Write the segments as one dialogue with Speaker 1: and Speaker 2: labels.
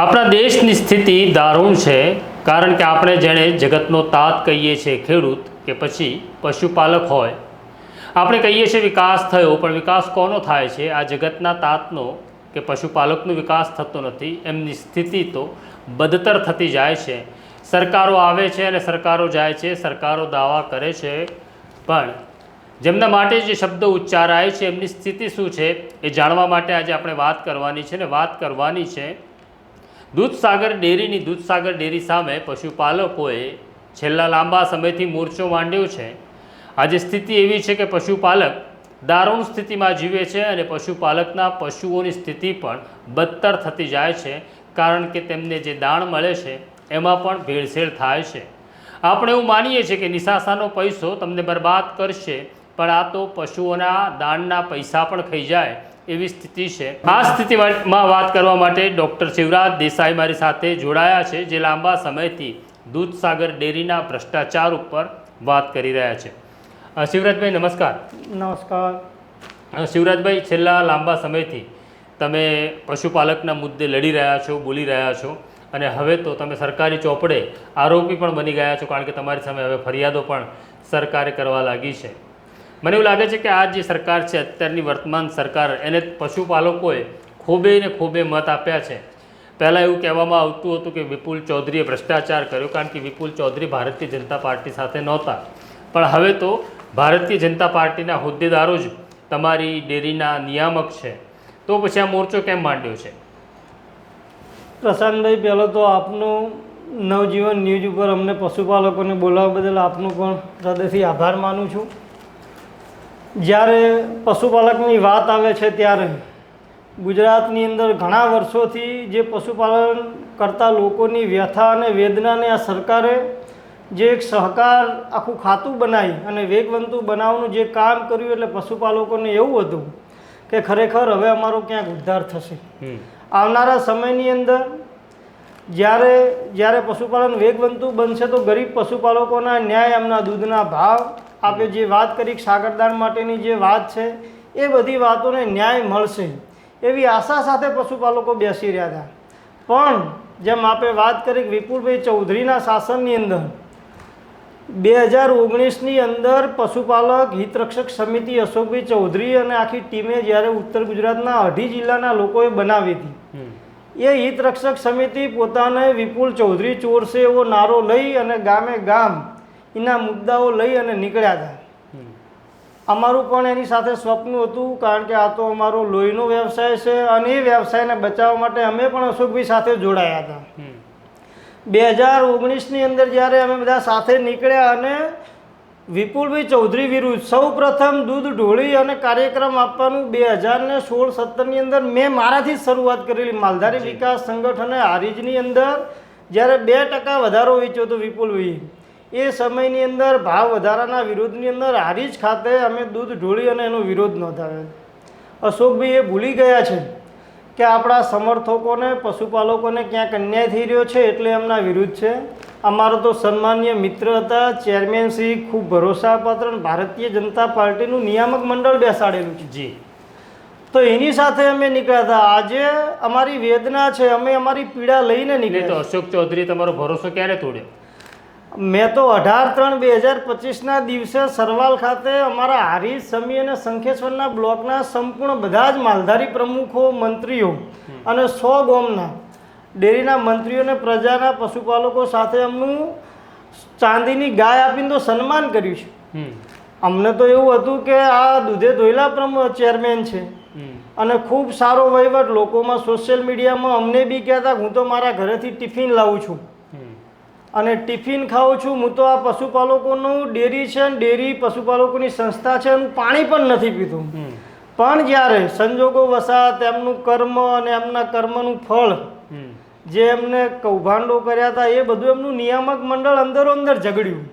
Speaker 1: આપણા દેશની સ્થિતિ દારૂણ છે, કારણ કે આપણે જેણે જગતનો તાત કહીએ છીએ ખેડૂત કે પછી પશુપાલક હોય, આપણે કહીએ છીએ વિકાસ થયો, પણ વિકાસ કોનો થાય છે? આ જગતના તાતનો કે પશુપાલકનો વિકાસ થતો નથી. એમની સ્થિતિ તો બદતર થતી જાય છે. સરકારો આવે છે અને સરકારો જાય છે, સરકારો દાવા કરે છે, પણ જેમના માટે જે શબ્દો ઉચ્ચારાય છે એમની સ્થિતિ શું છે એ જાણવા માટે આજે આપણે વાત કરવાની છે. ને વાત કરવાની છે દૂધસાગર ડેરીની. દૂધસાગર ડેરી સામે પશુપાલકોએ છેલ્લા લાંબા સમયથી મોરચો માંડ્યો છે. આજે સ્થિતિ એવી છે કે પશુપાલક દારૂણ સ્થિતિમાં જીવે છે અને પશુપાલકના પશુઓની સ્થિતિ પણ બદતર થતી જાય છે, કારણ કે તેમને જે દાણ મળે છે એમાં પણ ભેળસેળ થાય છે. આપણે એવું માનીએ છીએ કે નિશાસાનો પૈસો તમને બરબાદ કરશે, પણ આ તો પશુઓના દાણના પૈસા પણ ખાઈ જાય એવી સ્થિતિ છે. આ સ્થિતિમાં વાત કરવા માટે ડૉક્ટર શિવરાજ દેસાઈ મારી સાથે જોડાયા છે, જે લાંબા સમયથી દૂધસાગર ડેરીના ભ્રષ્ટાચાર ઉપર વાત કરી રહ્યા છે. શિવરાજભાઈ નમસ્કાર.
Speaker 2: નમસ્કાર.
Speaker 1: શિવરાજભાઈ, છેલ્લા લાંબા સમયથી તમે પશુપાલકના મુદ્દે લડી રહ્યા છો, બોલી રહ્યા છો, અને હવે તો તમે સરકારી ચોપડે આરોપી પણ બની ગયા છો, કારણ કે તમારી સામે હવે ફરિયાદો પણ સરકારે કરવા લાગી છે. મને એવું લાગે છે કે આ જે સરકાર છે, અત્યારની વર્તમાન સરકાર, એને પશુપાલકોએ ખૂબે ને ખૂબે મત આપ્યા છે. પહેલાં એવું કહેવામાં આવતું હતું કે વિપુલ ચૌધરીએ ભ્રષ્ટાચાર કર્યો, કારણ કે વિપુલ ચૌધરી ભારતીય જનતા પાર્ટી સાથે નહોતા, પણ હવે તો ભારતીય જનતા પાર્ટીના હોદ્દેદારો જ તમારી ડેરીના નિયામક છે. તો પછી આ મોરચો કેમ માંડ્યો છે?
Speaker 2: પ્રશાંતભાઈ, પહેલાં તો આપનું નવજીવન ન્યૂઝ ઉપર અમને પશુપાલકોને બોલાવવા બદલ આપનો પણ હૃદયથી આભાર માનું છું. જ્યારે પશુપાલકની વાત આવે છે ત્યારે ગુજરાતની અંદર ઘણા વર્ષોથી જે પશુપાલન કરતા લોકોની વ્યથા અને વેદનાને આ સરકારે જે એક સહકાર આખું ખાતું બનાવી અને વેગવંતું બનાવવાનું જે કામ કર્યું, એટલે પશુપાલકોને એવું હતું કે ખરેખર હવે અમારો ક્યાંક ઉદ્ધાર થશે. આવનારા સમયની અંદર જ્યારે પશુપાલન વેગવંતું બનશે તો ગરીબ પશુપાલકોના ન્યાય, એમના દૂધના ભાવ, આપે જે વાત કરી સાગરદાણ માટેની જે વાત છે, એ બધી વાતોને ન્યાય મળશે એવી આશા સાથે પશુપાલકો બેસી રહ્યા હતા. પણ જેમ આપે વાત કરી વિપુલભાઈ ચૌધરીના શાસનની અંદર 2019ની અંદર પશુપાલક હિતરક્ષક સમિતિ અશોકભાઈ ચૌધરી અને આખી ટીમે જ્યારે ઉત્તર ગુજરાતના 18 જિલ્લાના લોકોએ બનાવી હતી, એ હિતરક્ષક સમિતિ પોતાને વિપુલ ચૌધરી ચોર છે એવો નારો લઈ અને ગામે ગામ એના મુદ્દાઓ લઈ અને નીકળ્યા હતા. અમારું પણ એની સાથે સ્વપ્ન હતું, કારણ કે આ તો અમારો લોહીનો વ્યવસાય છે અને એ વ્યવસાયને બચાવવા માટે અમે પણ અશોકભાઈ સાથે જોડાયા હતા. 2019ની અંદર જ્યારે અમે બધા સાથે નીકળ્યા અને વિપુલભાઈ ચૌધરી વિરુદ્ધ સૌ પ્રથમ દૂધ ઢોળી અને કાર્યક્રમ આપવાનું 2016-17ની અંદર મેં મારાથી જ શરૂઆત કરેલી. માલધારી વિકાસ સંગઠને હારીજની અંદર જ્યારે 2% વધારો વેચ્યો હતો વિપુલભાઈ, એ સમયની અંદર ભાવ વધારાના વિરોધની અંદર હારીજ ખાતે અમે દૂધ ઢોળી અને એનો વિરોધ નોંધાવ્યો. અશોકભાઈ એ ભૂલી ગયા છે કે આપણા સમર્થકોને, પશુપાલકોને ક્યાંક અન્યાય થઈ રહ્યો છે, એટલે એમના વિરુદ્ધ છે. અમારો તો સન્માનીય મિત્ર હતા, ચેરમેન શ્રી, ખૂબ ભરોસાપાત્ર, ભારતીય જનતા પાર્ટીનું નિયામક મંડળ બેસાડેલું છે.
Speaker 1: જી.
Speaker 2: તો એની સાથે અમે નીકળ્યા હતા. આજે અમારી વેદના છે, અમે અમારી પીડા લઈને નીકળ્યા.
Speaker 1: તો અશોક ચૌધરી તમારો ભરોસો ક્યારે તોડ્યો?
Speaker 2: મેં તો 18/3/2025ના દિવસે સરવાલ ખાતે અમારા હારીજ, સમી અને શંખેશ્વરના બ્લોકના સંપૂર્ણ બધા જ માલધારી પ્રમુખો, મંત્રીઓ અને 100 ગામના ડેરીના મંત્રીઓને, પ્રજાના, પશુપાલકો સાથે એમનું ચાંદીની ગાય આપીને તો સન્માન કર્યું છે. અમને તો એવું હતું કે આ દૂધે ધોઈલા ચેરમેન છે અને ખૂબ સારો વહીવટ, લોકોમાં સોશિયલ મીડિયામાં અમને બી કહેતા હું તો મારા ઘરેથી ટિફિન લાવું છું અને ટિફિન ખાઉં છું. હું તો આ પશુપાલકોનું ડેરી છે, ડેરી પશુપાલકોની સંસ્થા છે, એનું પાણી પણ નથી પીતું. પણ જ્યારે સંજોગો વસાત, એમનું કર્મ અને એમના કર્મનું ફળ, જે એમને કૌભાંડો કર્યા હતા, એ બધું એમનું નિયામક મંડળ અંદરો અંદર ઝઘડ્યું.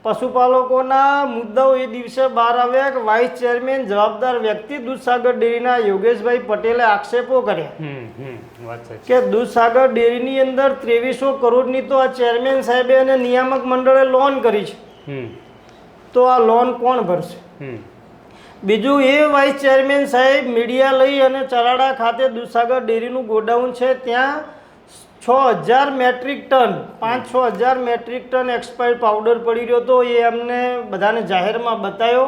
Speaker 2: પશુપાલકોના મુદ્દાઓ એ દિવસે બહાર આવ્યા કે વાઇસ ચેરમેન, જવાબદાર વ્યક્તિ દૂધસાગર ડેરીના યોગેશભાઈ પટેલે આક્ષેપો કર્યા કે દૂધસાગર ડેરીની અંદર 2300 કરોડની તો આ ચેરમેન સાહેબે અને નિયામક મંડળે લોન કરી છે, તો આ લોન કોણ ભરશે? બીજું એ વાઇસ ચેરમેન સાહેબ મીડિયા લઈ અને ચરાડા ખાતે દૂધસાગર ડેરીનું ગોડાઉન છે, ત્યાં 6,000 મેટ્રિક ટન 5-6 હજાર મેટ્રિક ટન એક્સપાયર્ડ પાવડર પડી રહ્યો હતો. એ એમને બધાને જાહેરમાં બતાવ્યો.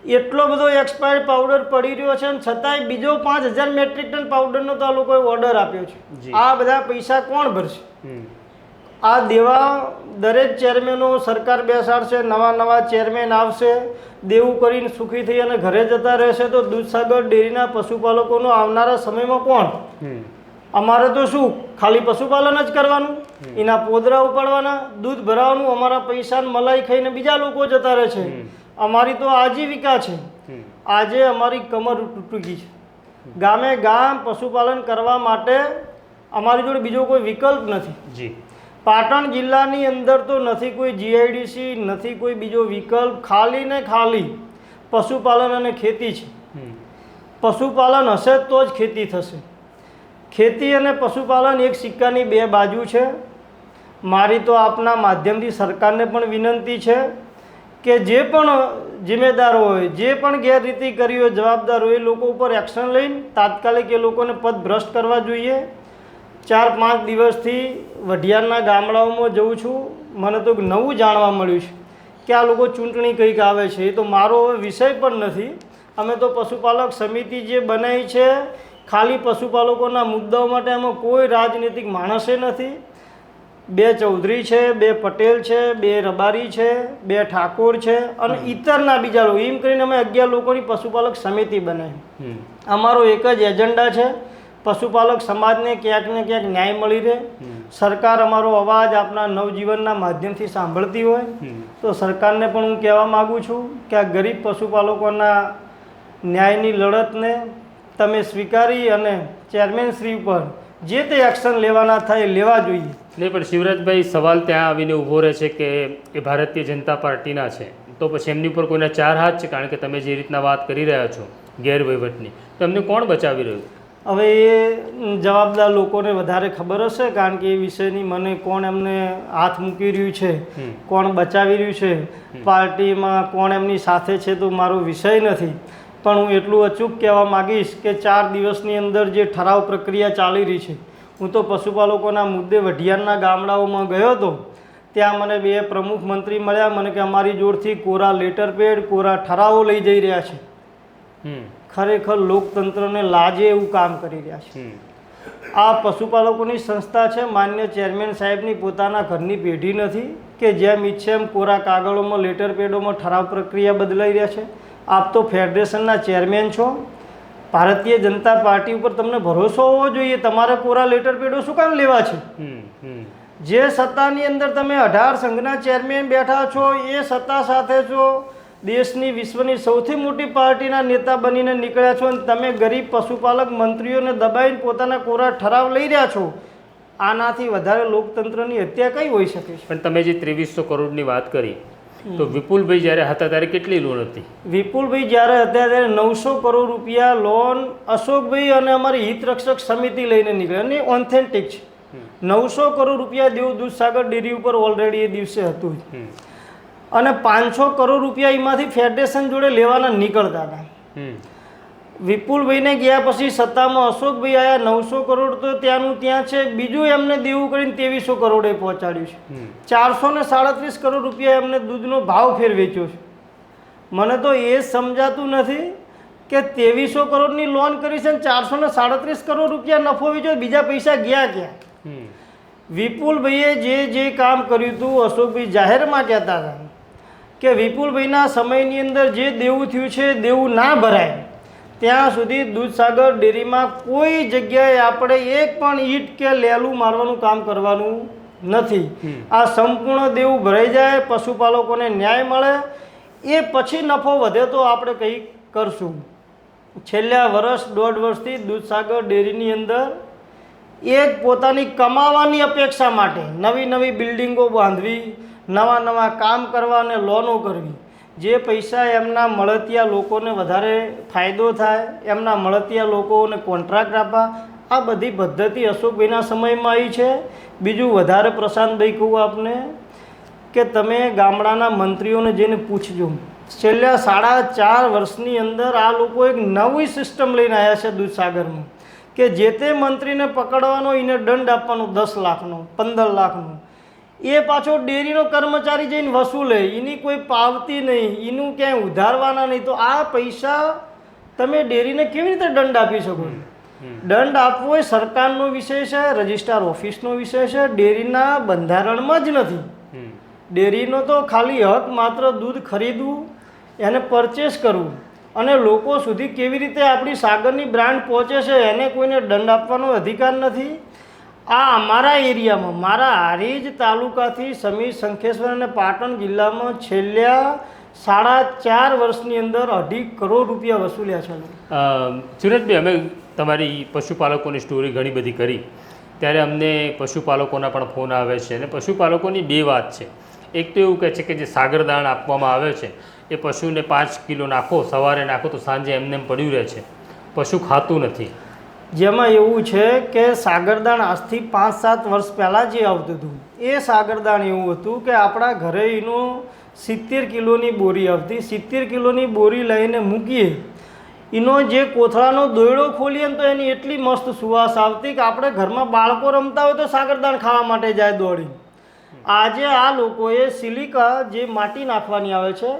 Speaker 2: એટલો બધો એક્સપાયર્ડ પાવડર પડી રહ્યો છે અને છતાંય બીજો 5,000 મેટ્રિક ટન પાવડરનો તો આ લોકોએ ઓર્ડર આપ્યો છે. આ બધા પૈસા કોણ ભરશે? આ દેવા દરેક ચેરમેનો સરકાર બેસાડશે, નવા ચેરમેન આવશે, દેવું કરીને સુખી થઈ અને ઘરે જતા રહેશે, તો દૂધસાગર ડેરીના પશુપાલકોનો આવનારા સમયમાં કોણ? અમારે તો શું ખાલી પશુપાલન જ કરવાનું, એના પોદરા ઉપાડવાના, દૂધ ભરાવાનું, અમારા પૈસા મલાઈ ખાઈને બીજા લોકો જતા રહે છે. અમારી તો આજીવિકા છે. આજે અમારી કમર તૂટી ગઈ છે. ગામે ગામ પશુપાલન કરવા માટે અમારી જોડે બીજો કોઈ વિકલ્પ નથી. પાટણ જિલ્લાની અંદર તો નથી કોઈ જીઆઈડીસી, નથી કોઈ બીજો વિકલ્પ, ખાલી ને ખાલી પશુપાલન અને ખેતી છે. પશુપાલન હશે તો જ ખેતી થશે. ખેતી અને પશુપાલન એક સિક્કાની બે બાજુ છે. મારી તો આપના માધ્યમથી સરકારને પણ વિનંતી છે કે જે પણ જિમ્મેદાર હોય, જે પણ ગેરરીતિ કરી હોય, જવાબદાર હોય, એ લોકો ઉપર એક્શન લઈને તાત્કાલિક એ લોકોને પદ ભ્રષ્ટ કરવા જોઈએ. 4-5 દિવસથી વઢિયારના ગામડાઓમાં જઉં છું. મને તો નવું જાણવા મળ્યું છે કે આ લોકો ચૂંટણી કંઈક આવે છે. એ તો મારો વિષય પણ નથી. અમે તો પશુપાલક સમિતિ જે બનાવી છે ખાલી પશુપાલકોના મુદ્દાઓ માટે, એમાં કોઈ રાજનીતિક માણસે નથી. 2 ચૌધરી છે, 2 પટેલ છે, 2 રબારી છે, 2 ઠાકોર છે અને ઇતરના બીજા લોકો, એમ કરીને અમે 11 લોકોની પશુપાલક સમિતિ બનાવી. અમારો એક જ એજન્ડા છે, પશુપાલક સમાજને ક્યાંક ને ક્યાંક ન્યાય મળી રહે. સરકાર અમારો અવાજ આપના નવજીવનના માધ્યમથી સાંભળતી હોય તો સરકારને પણ હું કહેવા માગું છું કે આ ગરીબ પશુપાલકોના ન્યાયની લડતને તમે સ્વીકારી અને ચેરમેન શ્રી ઉપર જે તે એક્શન લેવાના થાય લેવા જોઈએ.
Speaker 1: નહીં, પણ શિવરાજભાઈ, સવાલ ત્યાં આવીને ઊભો રહે છે કે એ ભારતીય જનતા પાર્ટીના છે, તો પછી એમની ઉપર કોઈના 4 હાથ છે? કારણ કે તમે જે રીતના વાત કરી રહ્યા છો ગેરવહીવટની, તો એમને કોણ બચાવી રહ્યું?
Speaker 2: હવે એ જવાબદાર લોકોને વધારે ખબર હશે, કારણ કે એ વિષયની મને કોણ એમને હાથ મૂકી રહ્યું છે, કોણ બચાવી રહ્યું છે, પાર્ટીમાં કોણ એમની સાથે છે, તો મારો વિષય નથી. પણ હું એટલું અચૂક કહેવા માગીશ કે 4 દિવસની અંદર જે ઠરાવ પ્રક્રિયા ચાલી રહી છે, હું તો પશુપાલકોના મુદ્દે વઢિયારના ગામડાઓમાં ગયો હતો. ત્યાં મને 2 પ્રમુખ મંત્રી મળ્યા. મને કે અમારી જોડથી કોરા લેટર પેડ, કોરા ઠરાવો લઈ જઈ રહ્યા છે. ખરેખર લોકતંત્રને લાજે એવું કામ કરી રહ્યા છે. આ પશુપાલકોની સંસ્થા છે. માન્ય ચેરમેન સાહેબની પોતાના ઘરની પેઢી નથી કે જેમ ઈચ્છે એમ કોરા કાગળોમાં, લેટર પેડોમાં ઠરાવ પ્રક્રિયા બદલાઈ રહ્યા છે. આપ તો ફેડરેશનના ચેરમેન છો. ભારતીય જનતા પાર્ટી ઉપર તમને ભરોસો હોવો જોઈએ. તમારે કોરા લેટર પેડો શું કામ લેવા છે? જે સત્તાની અંદર તમે 18 સંઘના ચેરમેન બેઠા છો, એ સત્તા સાથે છો, દેશની વિશ્વની સૌથી મોટી પાર્ટીના નેતા બનીને નીકળ્યા છો અને તમે ગરીબ પશુપાલક મંત્રીઓને દબાઈને પોતાના કોરા ઠરાવ લઈ રહ્યા છો. આનાથી વધારે લોકતંત્રની હત્યા કઈ હોઈ શકે છે?
Speaker 1: પણ તમે જે 2300 કરોડની વાત કરી, તો વિપુલભાઈ જ્યારે હતા ત્યારે કેટલી લોન હતી?
Speaker 2: વિપુલભાઈ જ્યારે હતા ત્યારે 900 કરોડ રૂપિયા લોન અશોકભાઈ અને અમારી હિતરક્ષક સમિતિ લઈને નીકળ્યા, અને ઓથેન્ટિક છે. 900 કરોડ રૂપિયા દેવું દૂધસાગર ડેરી ઉપર ઓલરેડી એ દિવસે હતું, અને 500 કરોડ રૂપિયા એમાંથી ફેડરેશન જોડે લેવાના નીકળતા હતા. વિપુલભાઈને ગયા પછી સત્તામાં અશોકભાઈ આવ્યા. 900 કરોડ તો ત્યાંનું ત્યાં છે. બીજું એમને દેવું કરીને 2300 કરોડે પહોંચાડ્યું છે. 437 કરોડ રૂપિયા એમને દૂધનો ભાવ ફેર વેચ્યો છે. મને તો એ સમજાતું નથી કે 2300 કરોડની લોન કરી છે અને 437 કરોડ રૂપિયા નફો વેચ્યો, બીજા પૈસા ગયા ક્યાં? વિપુલભાઈએ જે કામ કર્યું હતું, અશોકભાઈ જાહેરમાં કહેતા હતા કે વિપુલભાઈના સમયની અંદર જે દેવું થયું છે, દેવું ના ભરાય ત્યાં સુધી દૂધસાગર ડેરીમાં કોઈ જગ્યાએ આપણે એક પણ ઈંટ કે લેલું મારવાનું કામ કરવાનું નથી. આ સંપૂર્ણ દેવું ભરાઈ જાય, પશુપાલકોને ન્યાય મળે, એ પછી નફો વધે તો આપણે કંઈક કરશું. છેલ્લા 1.5 વર્ષથી દૂધસાગર ડેરીની અંદર એક પોતાની કમાવાની અપેક્ષા માટે નવી બિલ્ડિંગો બાંધવી, નવા કામ કરવા અને લોનો કરવી. જે પૈસા એમના મળતિયા લોકોને વધારે ફાયદો થાય, એમના મળતિયા લોકોને કોન્ટ્રાક્ટ આપવા, આ બધી પદ્ધતિ અશોકભાઈના સમયમાં આવી છે. બીજું વધારે પ્રશાંતભાઈ કહું આપને કે તમે ગામડાના મંત્રીઓને જઈને પૂછજો છેલ્લા 4.5 વર્ષની અંદર આ લોકો એક નવી સિસ્ટમ લઈને આવ્યા છે દૂધસાગરમાં, કે જે તે મંત્રીને પકડવાનો એને દંડ આપવાનો 10 લાખનો 15 લાખનો, એ પાછો ડેરીનો કર્મચારી જઈને વસૂલે, એની કોઈ પાવતી નહીં, એનું ક્યાંય ઉધારવાના નહીં. તો આ પૈસા તમે ડેરીને કેવી રીતે દંડ આપી શકો? દંડ આપવો એ સરકારનો વિષય છે, રજિસ્ટ્રાર ઓફિસનો વિષય છે, ડેરીના બંધારણમાં જ નથી. ડેરીનો તો ખાલી હક માત્ર દૂધ ખરીદવું, એને પરચેસ કરવું અને લોકો સુધી કેવી રીતે આપણી સાગરની બ્રાન્ડ પહોંચે છે એને કોઈને દંડ આપવાનો અધિકાર નથી. આ અમારા એરિયામાં, મારા હારીજ તાલુકાથી સમીર, શંખેશ્વર અને પાટણ જિલ્લામાં છેલ્લા 4.5 વર્ષની અંદર 2.5 કરોડ રૂપિયા વસૂલ્યા છે.
Speaker 1: સુરજભાઈ, અમે તમારી પશુપાલકોની સ્ટોરી ઘણી બધી કરી, ત્યારે અમને પશુપાલકોના પણ ફોન આવે છે અને પશુપાલકોની બે વાત છે. એક તો એવું કહે છે કે જે સાગરદાણ આપવામાં આવે છે એ પશુને 5 કિલો નાખો, સવારે નાખો તો સાંજે એમને પડ્યું રહે છે, પશુ ખાતું નથી.
Speaker 2: જેમાં એવું છે કે સાગરદાણ આજથી 5-7 વર્ષ પહેલાં જે આવતું હતું એ સાગરદાણ એવું હતું કે આપણા ઘરે એનું 70 કિલોની બોરી આવતી. 70 કિલોની બોરી લઈને મૂકીએ, એનો જે કોથળાનો દોયડો ખોલીએ ને તો એની એટલી મસ્ત સુવાસ આવતી કે આપણે ઘરમાં બાળકો રમતા હોય તો સાગરદાણ ખાવા માટે જાય દોડી. આજે આ લોકોએ સિલિકા જે માટી નાખવાની આવે છે,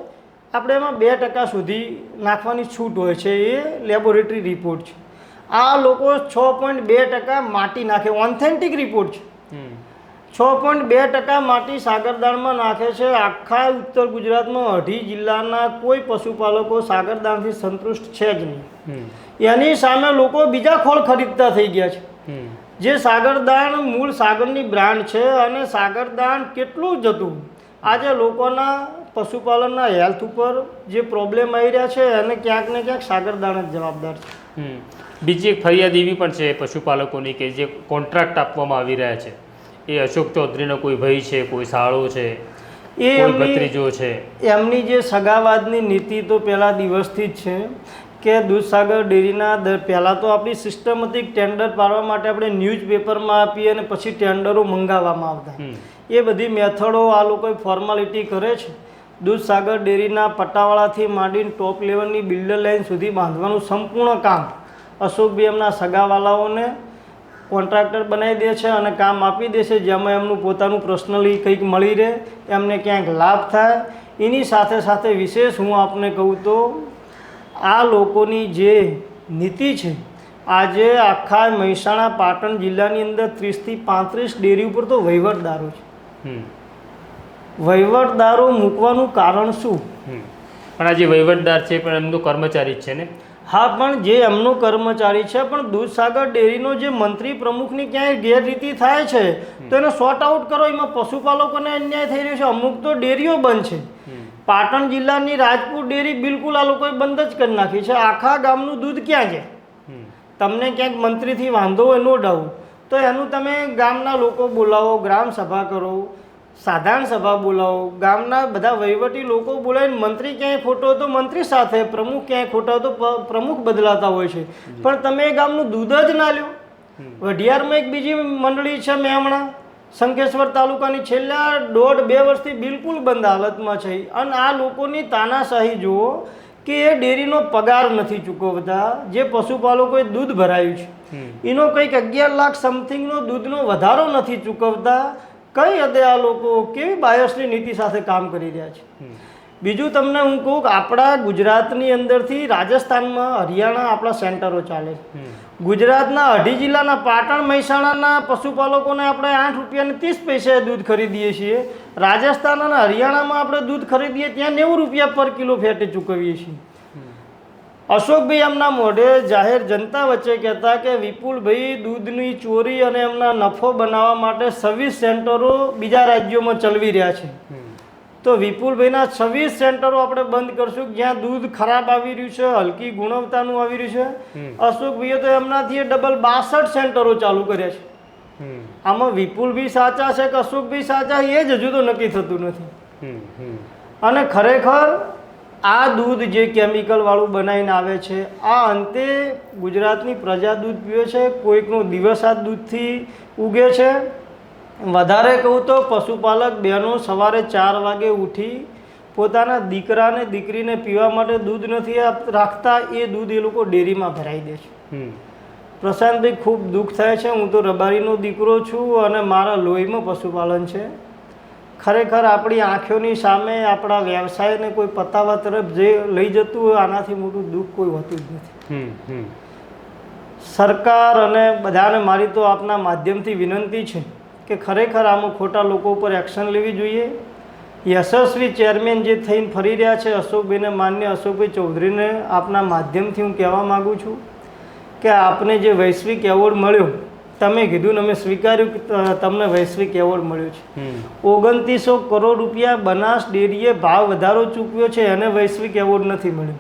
Speaker 2: આપણે એમાં 2% સુધી નાખવાની છૂટ હોય છે, એ લેબોરેટરી રિપોર્ટ છે. આ લોકો 6.2% માટી નાખે, ઓથેન્ટિક રિપોર્ટ છે. 6.2% માટી સાગરદાણમાં નાખે છે. આખા ઉત્તર ગુજરાતમાં 2.5 જિલ્લાના કોઈ પશુપાલકો સાગરદાણથી સંતુષ્ટ છે જ નહીં. એની સામે લોકો બીજા ખોળ ખરીદતા થઈ ગયા છે. જે સાગરદાણ મૂળ સાગરની બ્રાન્ડ છે અને સાગરદાણ કેટલું જ હતું, આજે લોકોના પશુપાલનના હેલ્થ ઉપર જે પ્રોબ્લેમ આવી રહ્યા છે એને ક્યાંક ને ક્યાંક સાગરદાણ જ જવાબદાર છે.
Speaker 1: બીજી એક ફરિયાદ એવી પણ છે પશુપાલકોની કે જે કોન્ટ્રાક્ટ આપવામાં આવી રહ્યા છે એ અશોક ચૌધરીનો કોઈ ભાઈ છે, કોઈ સાળો છે, કોઈ ભત્રીજો છે,
Speaker 2: એમની જે સગાવાદની નીતિ તો પહેલા દિવસથી જ છે કે દૂધસાગર ડેરીના પહેલાં તો આપણી સિસ્ટમેટિક ટેન્ડર પાડવા માટે આપણે ન્યૂઝપેપરમાં આપીએ અને પછી ટેન્ડરો મંગાવવામાં આવતા. એ બધી મેથડો આ લોકોએ ફોર્માલિટી કરે છે. દૂધસાગર ડેરીના પટ્ટાવાળાથી માંડીને ટોપ લેવલની બિલ્ડર લાઇન સુધી બાંધવાનું સંપૂર્ણ કામ અશોકભાઈ એમના સગાવાલાઓને કોન્ટ્રાક્ટર બનાવી દે છે અને કામ આપી દે છે, જેમાં એમનું પોતાનું પર્સનલી કંઈક મળી રહે, એમને ક્યાંક લાભ થાય. એની સાથે સાથે વિશેષ હું આપને કહું તો આ લોકોની જે નીતિ છે, આજે આખા મહેસાણા પાટણ જિલ્લાની અંદર 30 થી 35 ડેરી ઉપર તો વહીવટદારો છે. વહીવટદારો મૂકવાનું કારણ શું?
Speaker 1: પણ આ જે વહીવટદાર છે પણ એમનો કર્મચારી જ છે ને?
Speaker 2: હા, પણ જે એમનો કર્મચારી છે, પણ દૂધસાગર ડેરીનો જે મંત્રી પ્રમુખની ક્યાંય ગેરરીતિ થાય છે તો એને સોર્ટ આઉટ કરો. એમાં પશુપાલકોને અન્યાય થઈ રહ્યો છે. અમુક તો ડેરીઓ બંધ છે. પાટણ જિલ્લાની રાજપુર ડેરી બિલકુલ આ લોકોએ બંધ જ કરી નાખી છે. આખા ગામનું દૂધ ક્યાં છે? તમને ક્યાંક મંત્રીથી વાંધો હોય, નો ડાઉટ, તો એનું તમે ગામના લોકો બોલાવો, ગ્રામ સભા કરો, સાધારણ સભા બોલાવો, ગામના બધા વહીવટી લોકો બોલાવીને મંત્રી ક્યાંય ખોટો તો મંત્રી સાથે, પ્રમુખ ક્યાંય ખોટા તો પ્રમુખ બદલાતા હોય છે. પણ તમે ગામનું દૂધ જ ના લ્યો. વઢિયારમાં એક બીજી મંડળી છે મેમણા, શંખેશ્વર તાલુકાની, છેલ્લા 1.5-2 વર્ષથી બિલકુલ બંધ હાલતમાં છે. અને આ લોકોની તાનાશાહી જુઓ કે એ ડેરીનો પગાર નથી ચૂકવતા. જે પશુપાલકોએ દૂધ ભરાયું છે એનો કંઈક 11 લાખ સમથિંગનો દૂધનો વધારો નથી ચૂકવતા. કઈ હદે આ લોકો કેવી બાયસની નીતિ સાથે કામ કરી રહ્યા છે. બીજું તમને હું કહું કે આપણા ગુજરાતની અંદરથી રાજસ્થાનમાં, હરિયાણા આપણા સેન્ટરો ચાલે છે. ગુજરાતના 2.5 જિલ્લાના પાટણ, મહેસાણાના પશુપાલકોને આપણે 8 રૂપિયા ને 30 પૈસે દૂધ ખરીદીએ છીએ. રાજસ્થાન અને હરિયાણામાં આપણે દૂધ ખરીદીએ ત્યાં 90 રૂપિયા પર કિલો ફેટે ચૂકવીએ છીએ. અશોકભાઈ એમના મોઢે જાહેર જનતા વચ્ચે કહેતા કે વિપુલભાઈ દૂધની ચોરી અને એમના નફો બનાવવા માટે 26 સેન્ટરો બીજા રાજ્યોમાં ચલાવી રહ્યા છે. તો વિપુલભાઈના 26 સેન્ટરો આપણે બંધ કરશું જ્યાં દૂધ ખરાબ આવી રહ્યું છે, હલકી ગુણવત્તાનું આવી રહ્યું છે. અશોકભાઈએ તો એમનાથી ડબલ 62 સેન્ટરો ચાલુ કર્યા છે. આમાં વિપુલભાઈ સાચા છે કે અશોકભાઈ સાચા એ જ હજુ તો નક્કી થતું નથી. અને ખરેખર આ દૂધ જે કેમિકલ વાળું બનાવીને આવે છે, આ અંતે ગુજરાતની પ્રજા દૂધ પીવે છે. કોઈકનો દિવસ આ દૂધથી ઉગે છે. વધારે કહું તો પશુપાલક બહેનો સવારે 4 વાગે ઉઠી પોતાના દીકરાને દીકરીને પીવા માટે દૂધ નથી રાખતા, એ દૂધ એ લોકો ડેરીમાં ભરાઈ દે છે. પ્રશાંતભાઈ, ખૂબ દુઃખ થાય છે. હું તો રબારીનો દીકરો છું અને મારા લોહીમાં પશુપાલન છે. ખરેખર આપણી આંખોની સામે આપણા વ્યવસાયને કોઈ પતાવા તરફ જે લઈ જતું હોય, આનાથી મોટું દુઃખ કોઈ હોતું જ નથી. સરકાર અને બધાને મારી તો આપના માધ્યમથી વિનંતી છે કે ખરેખર આમાં ખોટા લોકો ઉપર એક્શન લેવી જોઈએ. યશસ્વી ચેરમેન જે થઈને ફરી રહ્યા છે અશોકભાઈને, માન્ય અશોકભાઈ ચૌધરીને આપના માધ્યમથી હું કહેવા માગું છું કે આપને જે વૈશ્વિક એવોર્ડ મળ્યો, તમે કીધું ને અમે સ્વીકાર્યું કે તમને વૈશ્વિક એવોર્ડ મળ્યો છે. 2900 કરોડ રૂપિયા બનાસ ડેરીએ ભાવ વધારો ચૂકવ્યો છે, એને વૈશ્વિક એવોર્ડ નથી મળ્યો.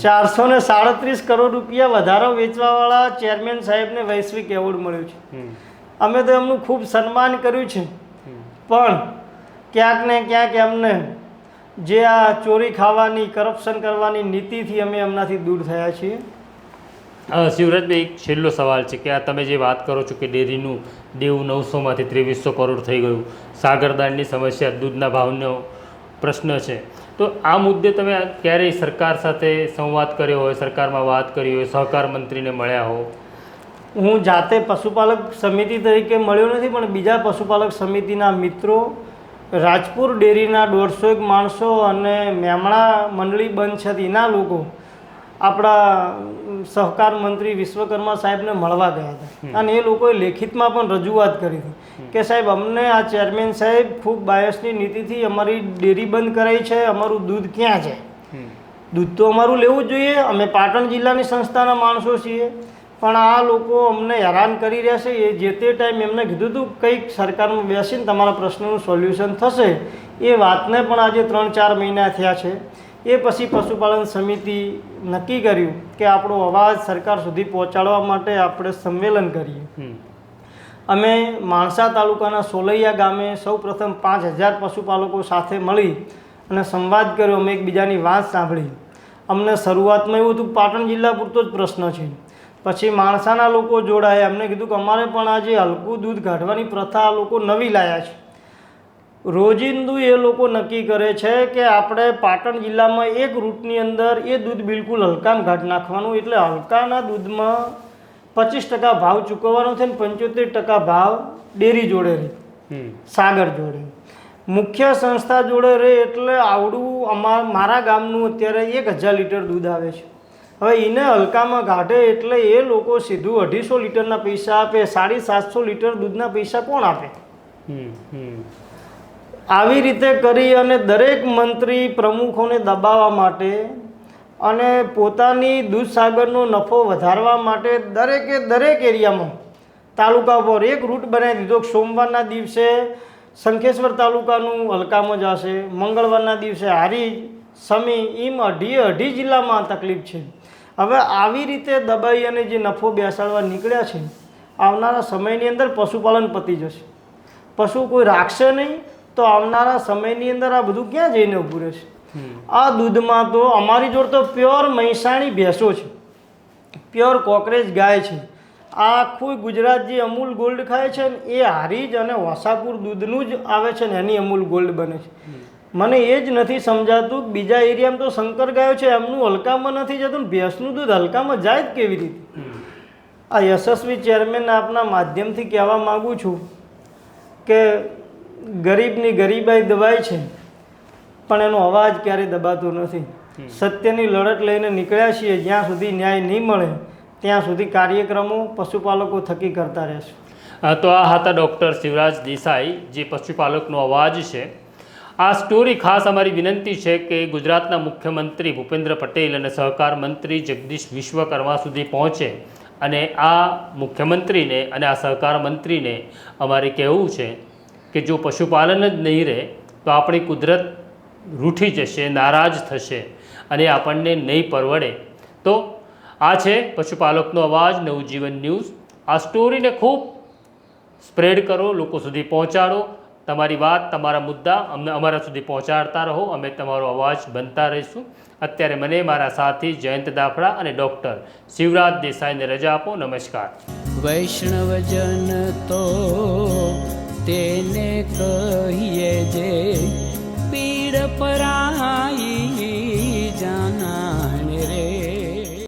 Speaker 2: 437 કરોડ રૂપિયા વધારો વેચવાવાળા ચેરમેન સાહેબને વૈશ્વિક એવોર્ડ મળ્યો છે. અમે તો એમનું ખૂબ સન્માન કર્યું છે, પણ ક્યાંક ને ક્યાંક એમને જે આ ચોરી ખાવાની, કરપ્શન કરવાની નીતિથી અમે એમનાથી દૂર થયા છીએ.
Speaker 1: શિવરાજભાઈ, એક છેલ્લો સવાલ છે કે આ તમે જે વાત કરો છો કે ડેરીનું દેવું 900માંથી 2300 કરોડ થઈ ગયું, સાગરદાનની સમસ્યા, દૂધના ભાવનો પ્રશ્ન છે, તો આ મુદ્દે તમે ક્યારેય સરકાર સાથે સંવાદ કર્યો હોય, સરકારમાં વાત કરી હોય, સહકાર મંત્રીને મળ્યા હો?
Speaker 2: હું જાતે પશુપાલક સમિતિ તરીકે મળ્યો નથી, પણ બીજા પશુપાલક સમિતિના મિત્રો, રાજપુર ડેરીના 150 માણસો અને મેમણા મંડળી બંધ છે એના લોકો આપણા સહકાર મંત્રી વિશ્વકર્મા સાહેબને મળવા ગયા હતા અને એ લોકોએ લેખિતમાં પણ રજૂઆત કરી હતી કે સાહેબ, અમને આ ચેરમેન સાહેબ ખૂબ બાયસની નીતિથી અમારી ડેરી બંધ કરાઈ છે, અમારું દૂધ ક્યાં છે? દૂધ તો અમારું લેવું જ જોઈએ, અમે પાટણ જિલ્લાની સંસ્થાના માણસો છીએ, પણ આ લોકો અમને હેરાન કરી રહ્યા છે. એ જે તે ટાઈમ એમને કીધું હતું કંઈક સરકારમાં બેસીને તમારા પ્રશ્નનું સોલ્યુશન થશે. એ વાતને પણ આજે 3-4 મહિના થયા છે. એ પછી પશુપાલન સમિતિ નક્કી કર્યું કે આપણો અવાજ સરકાર સુધી પહોંચાડવા માટે આપણે સંમેલન કરીએ. અમે માણસા તાલુકાના સોલૈયા ગામે સૌપ્રથમ 5000 પશુપાલકો સાથે મળી અને સંવાદ કર્યો. અમે એકબીજાની વાત સાંભળી. અમને શરૂઆતમાં એવું હતું પાટણ જિલ્લા પૂરતો જ પ્રશ્ન છે. પછી માણસાના લોકો જોડાયા, અમને કીધું કે અમારે પણ આજે હલકું દૂધ કાઢવાની પ્રથા આ લોકો નવી લાયા છે. રોજિંદુ એ લોકો નક્કી કરે છે કે આપણે પાટણ જિલ્લામાં એક રૂટની અંદર એ દૂધ બિલકુલ હલકામાં ઘાટ નાખવાનું, એટલે હલકાના દૂધમાં 25% ભાવ ચૂકવવાનો છે ને 75% ભાવ ડેરી જોડે રહે, સાગર જોડે, મુખ્ય સંસ્થા જોડે રહે. એટલે આવડું મારા ગામનું અત્યારે 1000 લીટર દૂધ આવે છે. હવે એને હલકામાં કાઢે એટલે એ લોકો સીધું 250 લીટરના પૈસા આપે, 750 લીટર દૂધના પૈસા કોણ આપે? આવી રીતે કરી અને દરેક મંત્રી પ્રમુખોને દબાવવા માટે અને પોતાની દૂધસાગરનો નફો વધારવા માટે દરેક એરિયામાં તાલુકા પર એક રૂટ બનાવી દીધો. સોમવારના દિવસે શંખેશ્વર તાલુકાનું હલકામાં જશે, મંગળવારના દિવસે હારીજ, સમી, એમ અઢી જિલ્લામાં તકલીફ છે. હવે આવી રીતે દબાઈ અને જે નફો બેસાડવા નીકળ્યા છે, આવનારા સમયની અંદર પશુપાલન પતી જશે. પશુ કોઈ રાખશે નહીં તો આવનારા સમયની અંદર આ બધું ક્યાં જઈને ઊભું રહેશે? આ દૂધમાં તો અમારી જોડે તો પ્યોર મહેસાણી ભેંસો છે, પ્યોર કોકરેજ ગાય છે. આ આખું ગુજરાત જે અમૂલ ગોલ્ડ ખાય છે ને એ હારીજ અને વસાપુર દૂધનું જ આવે છે ને એની અમૂલ ગોલ્ડ બને છે. મને એ જ નથી સમજાતું કે બીજા એરિયામાં તો શંકર ગાયો છે એમનું હલકામાં નથી જતું ને ભેંસનું દૂધ હલકામાં જાય જ કેવી રીતે? આ યશસ્વી ચેરમેન આપના માધ્યમથી કહેવા માગું છું કે ગરીબની ગરીબાઈ દબાય છે પણ એનો અવાજ ક્યારેય દબાતો નથી. સત્યની લડત લઈને નીકળ્યા છીએ, જ્યાં સુધી ન્યાય નહીં મળે ત્યાં સુધી કાર્યક્રમો પશુપાલકો થકી કરતા રહેશું.
Speaker 1: તો આ હતા ડૉક્ટર શિવરાજ દેસાઈ, જે પશુપાલકનો અવાજ છે. આ સ્ટોરી ખાસ અમારી વિનંતી છે કે ગુજરાતના મુખ્યમંત્રી ભૂપેન્દ્ર પટેલ અને સહકાર મંત્રી જગદીશ વિશ્વકર્મા સુધી પહોંચે અને આ મુખ્યમંત્રીને અને આ સહકાર મંત્રીને અમારે કહેવું છે કે જો પશુપાલન જ નહીં રહે તો આપણી કુદરત રૂઠી જશે, નારાજ થશે અને આપણને નહીં પરવડે. તો આ છે પશુપાલકનો અવાજ, નવજીવન ન્યૂઝ. આ સ્ટોરીને ખૂબ સ્પ્રેડ કરો, લોકો સુધી પહોંચાડો. તમારી વાત, તમારા મુદ્દા અમને અમારા સુધી પહોંચાડતા રહો. અમે તમારો અવાજ બનતા રહીશું. અત્યારે મને, મારા સાથી જયંત દાફડા અને ડૉક્ટર શિવરાજ દેસાઈને રજા આપો. નમસ્કાર.
Speaker 3: વૈષ્ણવજન તો તેને કહીએ જે પીડ પીડ પરાઈ